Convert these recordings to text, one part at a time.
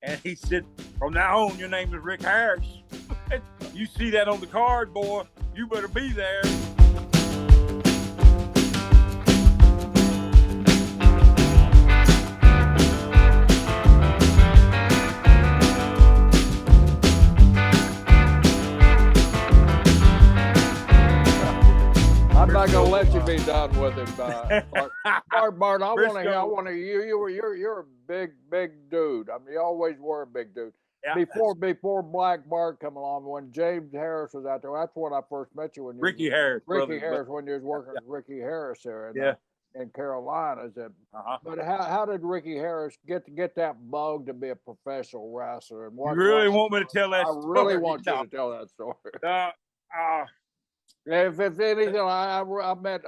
And he said, from now on, your name is Rick Harris. You see that on the card, boy, you better be there. I'm not gonna let you be done with him, Bart. I want to hear. You're a big dude. I mean, you always were a big dude. Yeah, before Black Bart come along, when James Harris was out there, that's when I first met you. When Ricky Harris, when you was working with Ricky Harris there in Carolinas. But how did Ricky Harris get that bug to be a professional wrestler? And you really want me to tell that story? I really want you to tell that story. If anything, I met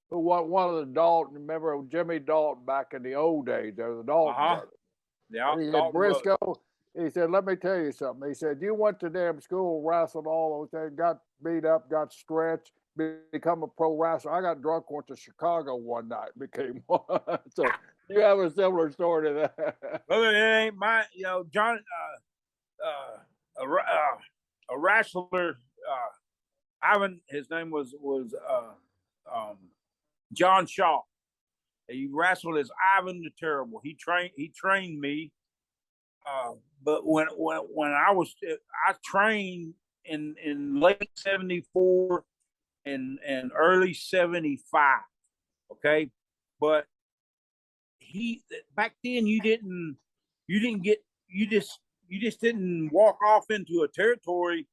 one of the Dalton. Remember Jimmy Dalton back in the old days? There was the Dalton brothers. Yeah, he said, Brisco. He said, "Let me tell you something." He said, "You went to damn school, wrestled all those things, got beat up, got stretched, become a pro wrestler. I got drunk, went to Chicago one night, became one." So you have a similar story to that. Well, it ain't my, John, a wrestler. Ivan, his name was John Shaw. He wrestled as Ivan the Terrible. He trained me. But when I trained in late 74 and early 75. Okay. But back then you just didn't walk off into a territory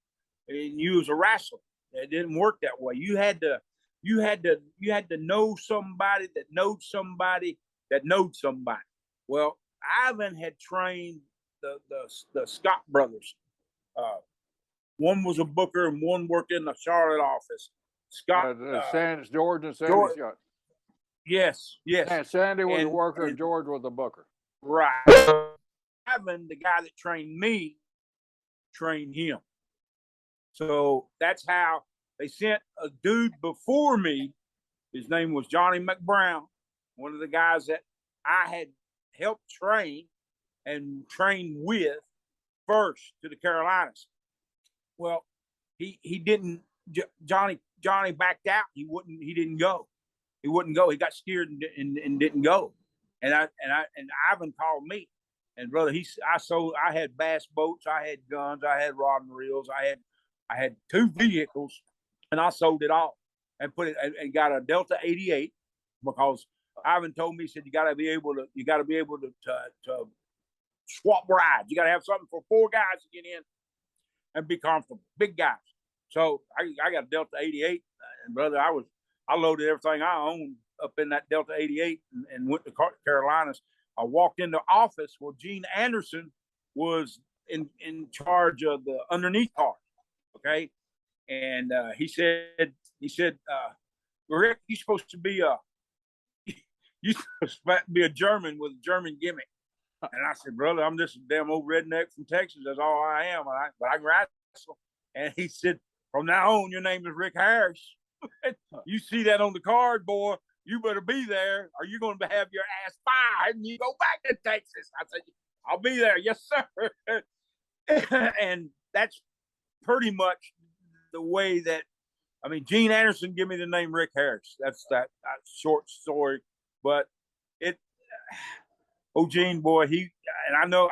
and you was a wrestler. It didn't work that way. You had to know somebody that knowed somebody that knowed somebody. Well, Ivan had trained the Scott brothers. One was a booker and one worked in the Charlotte office. Scott, George and Sandy Scott. Yes. And Sandy was a worker and George was a booker. Right. Ivan, the guy that trained me, trained him. So that's how they sent a dude before me. His name was Johnny McBrown, one of the guys that I had helped train and trained with first to the Carolinas. Well, he didn't. Johnny backed out. He didn't go. He wouldn't go. He got scared and didn't go. And Ivan called me. And brother, I had bass boats, I had guns, I had rod and reels, I had 2 vehicles, and I sold it all and put it and got a Delta 88 because Ivan told me, he said, you got to be able to swap rides. You got to have something for 4 guys to get in and be comfortable, big guys. So I got a Delta 88, and brother, I loaded everything I owned up in that Delta 88 and went to Carolinas. I walked in the office where Gene Anderson was in charge of the underneath cars. Okay. And he said, Rick, you're supposed to be a German with a German gimmick. And I said, brother, I'm just a damn old redneck from Texas. That's all I am. But I can wrestle. And he said, from now on, your name is Rick Harris. You see that on the card, boy, you better be there, or you're going to have your ass fired and you go back to Texas. I said, I'll be there. Yes, sir. And that's pretty much the way that, Gene Anderson gave me the name Rick Harris. That's that short story. But Gene, boy, and I know,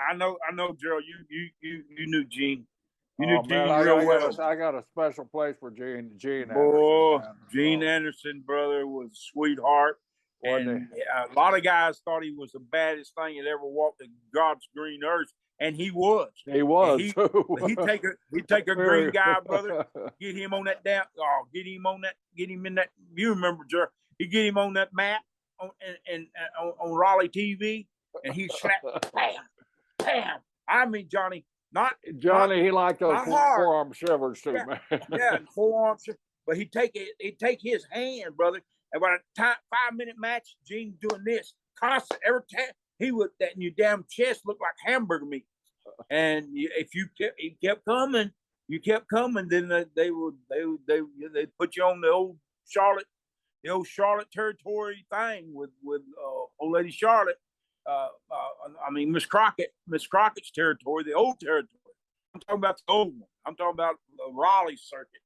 Gerald, you knew Gene. You knew Gene real well. I got a special place for Gene Boy, Anderson. Gene Anderson, brother, was a sweetheart. And a lot of guys thought he was the baddest thing that ever walked the God's green earth. And he was. He was. He'd take a green guy, brother, get him on that get him in that. You remember, Gerald? He'd get him on that mat on Raleigh TV, and he'd slap, bam. Johnny. He liked those forearm shivers too, man. Yeah, forearm shivers. But he'd take his hand, brother. And by the 5-minute match, Gene doing this constant. Every time he would, that in your damn chest looked like hamburger meat. And if he kept coming, then they put you on the old Charlotte territory thing with old lady Charlotte. I mean, Miss Crockett's territory, the old territory. I'm talking about the old one. I'm talking about the Raleigh circuit.